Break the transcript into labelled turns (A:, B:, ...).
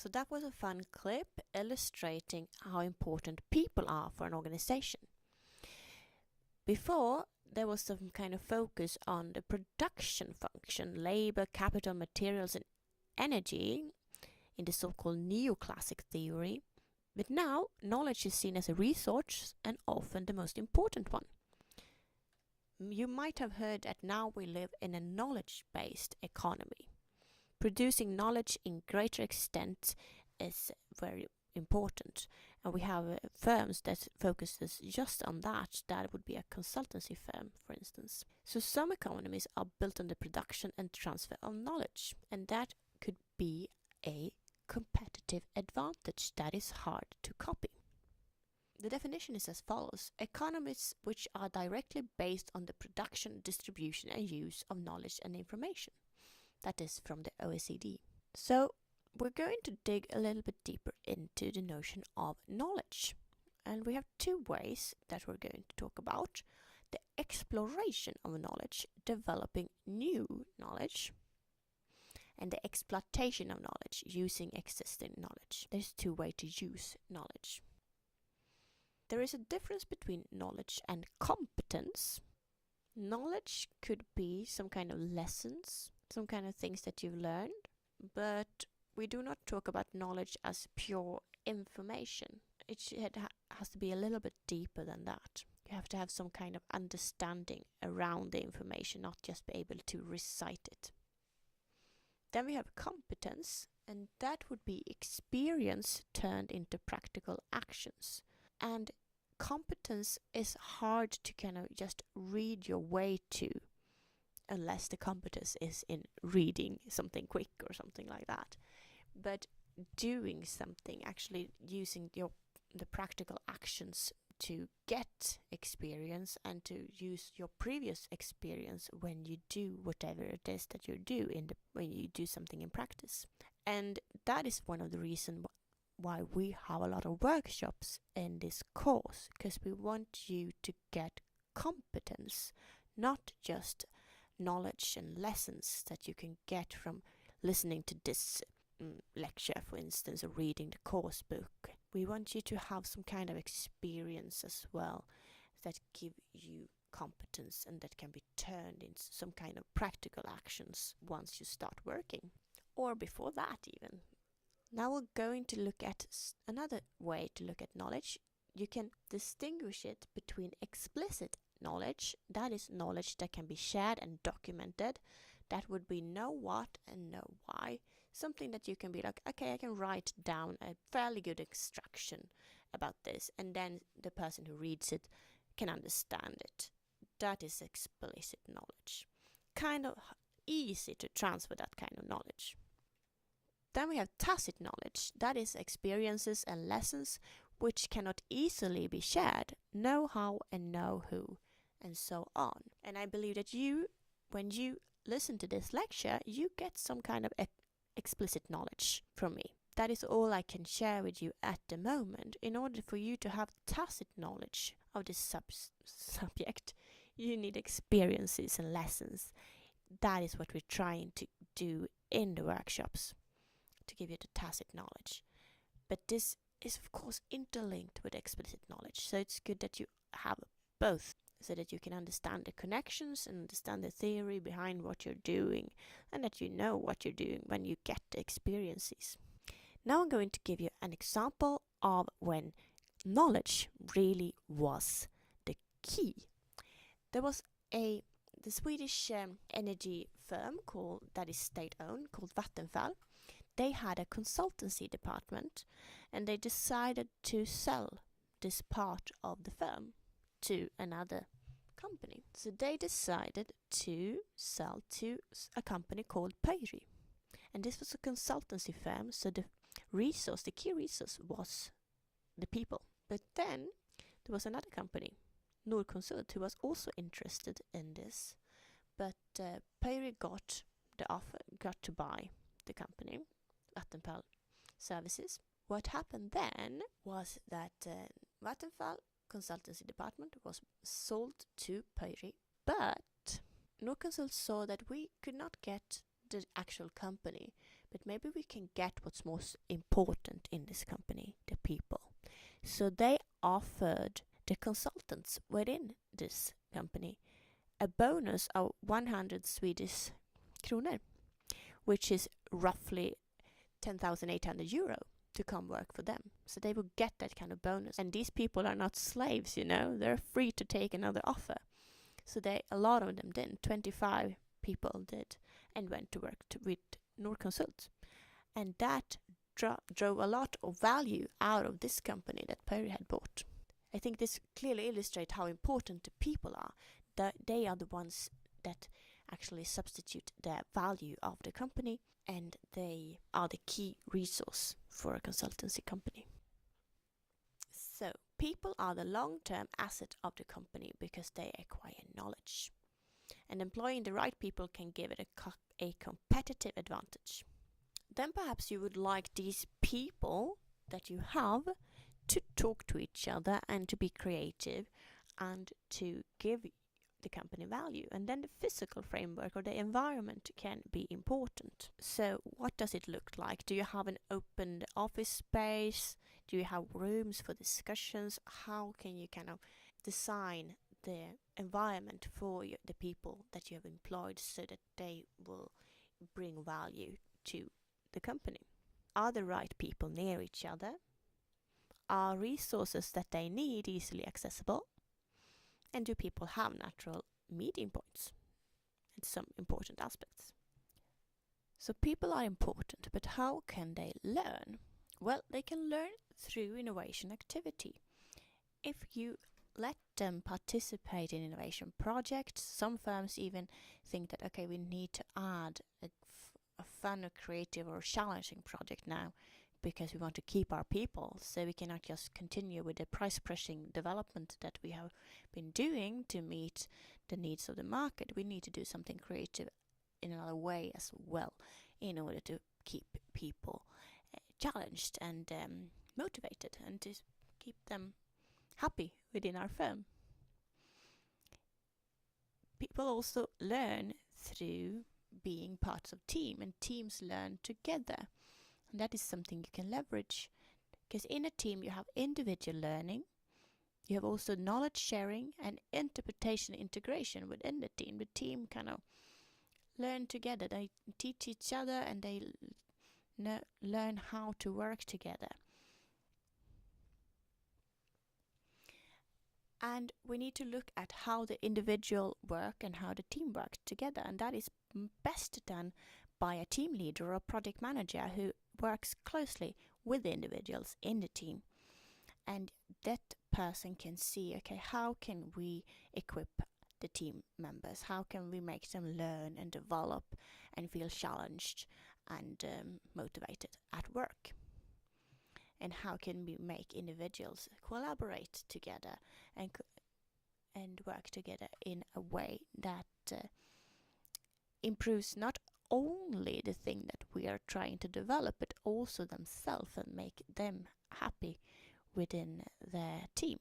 A: So that was a fun clip illustrating how important people are for an organization. Before, there was some kind of focus on the production function, labor, capital, materials, and energy in the so-called neoclassic theory. But now, knowledge is seen as a resource and often the most important one. You might have heard that now we live in a knowledge-based economy. Producing knowledge in greater extent is very important, and we have firms that focuses just on that. That would be a consultancy firm, for instance. So some economies are built on the production and transfer of knowledge, and that could be a competitive advantage that is hard to copy. The definition is as follows: economies which are directly based on the production, distribution and use of knowledge and information. That is from the OECD. So we're going to dig a little bit deeper into the notion of knowledge. And we have two ways that we're going to talk about: the exploration of knowledge, developing new knowledge, and the exploitation of knowledge, using existing knowledge. There's two ways to use knowledge. There is a difference between knowledge and competence. Knowledge could be some kind of lessons, some kind of things that you've learned, but we do not talk about knowledge as pure information. It has to be a little bit deeper than that. You have to have some kind of understanding around the information, not just be able to recite it. Then we have competence, and that would be experience turned into practical actions. And competence is hard to kind of just read your way to, unless the competence is in reading something quick or something like that. But doing something, actually using the practical actions to get experience and to use your previous experience when you do whatever it is that you do when you do something in practice. And that is one of the reasons why we have a lot of workshops in this course, because we want you to get competence, not just knowledge and lessons that you can get from listening to this lecture, for instance, or reading the course book. We want you to have some kind of experience as well that give you competence and that can be turned into some kind of practical actions once you start working, or before that even. Now we're going to look at another way to look at knowledge. You can distinguish it between explicit knowledge, that is knowledge that can be shared and documented. That would be know what and know why. Something that you can be like, okay, I can write down a fairly good instruction about this, and then the person who reads it can understand it. That is explicit knowledge. Kind of easy to transfer that kind of knowledge. Then we have tacit knowledge. That is experiences and lessons which cannot easily be shared. Know how and know who, and so on. And I believe that when you listen to this lecture, you get some kind of explicit knowledge from me. That is all I can share with you at the moment. In order for you to have tacit knowledge of this subject, you need experiences and lessons. That is what we're trying to do in the workshops, to give you the tacit knowledge. But this is of course interlinked with explicit knowledge, so it's good that you have both, so that you can understand the connections and understand the theory behind what you're doing, and that you know what you're doing when you get the experiences. Now I'm going to give you an example of when knowledge really was the key. There was the Swedish energy firm that is state-owned, called Vattenfall. They had a consultancy department, and they decided to sell this part of the firm to another company. So they decided to sell to a company called Pöyry. And this was a consultancy firm, so the key resource was the people. But then there was another company, Norconsult, who was also interested in this. But Pöyry got the offer, got to buy the company, Vattenfall Services. What happened then was that Vattenfall consultancy department was sold to Pöyry, but Norconsult saw that we could not get the actual company but maybe we can get what's most important in this company, the people. So they offered the consultants within this company a bonus of 100 Swedish kronor, which is roughly 10,800 euro, to come work for them. So they will get that kind of bonus. And these people are not slaves, you know, they're free to take another offer. So a lot of them did, 25 people did, and went to work with Norconsult. And that drove a lot of value out of this company that Perry had bought. I think this clearly illustrates how important the people are. That they are the ones that actually substitute the value of the company, and they are the key resource for a consultancy company. So people are the long-term asset of the company because they acquire knowledge. And employing the right people can give it a competitive advantage. Then perhaps you would like these people that you have to talk to each other and to be creative and to give the company value. And then the physical framework or the environment can be important. So what does it look like? Do you have an open office space? Do you have rooms for discussions? How can you kind of design the environment for the people that you have employed so that they will bring value to the company? Are the right people near each other? Are resources that they need easily accessible? And do people have natural meeting points? And some important aspects. So people are important, but how can they learn? Well, they can learn through innovation activity. If you let them participate in innovation projects, some firms even think that, okay, we need to add a fun or creative or challenging project now because we want to keep our people, so we cannot just continue with the price pressing development that we have been doing to meet the needs of the market. We need to do something creative in another way as well in order to keep people challenged and motivated and to keep them happy within our firm. People also learn through being parts of team, and teams learn together. And that is something you can leverage, because in a team you have individual learning, you have also knowledge sharing and interpretation integration within the team. The team kind of learn together, they teach each other and they learn how to work together. And we need to look at how the individual work and how the team work together, and that is best done by a team leader or a project manager who works closely with the individuals in the team. And that person can see, okay, how can we equip the team members? How can we make them learn and develop and feel challenged and motivated at work? And how can we make individuals collaborate together and work together in a way that improves not only the thing that we are trying to develop, but also themselves, and make them happy within their team.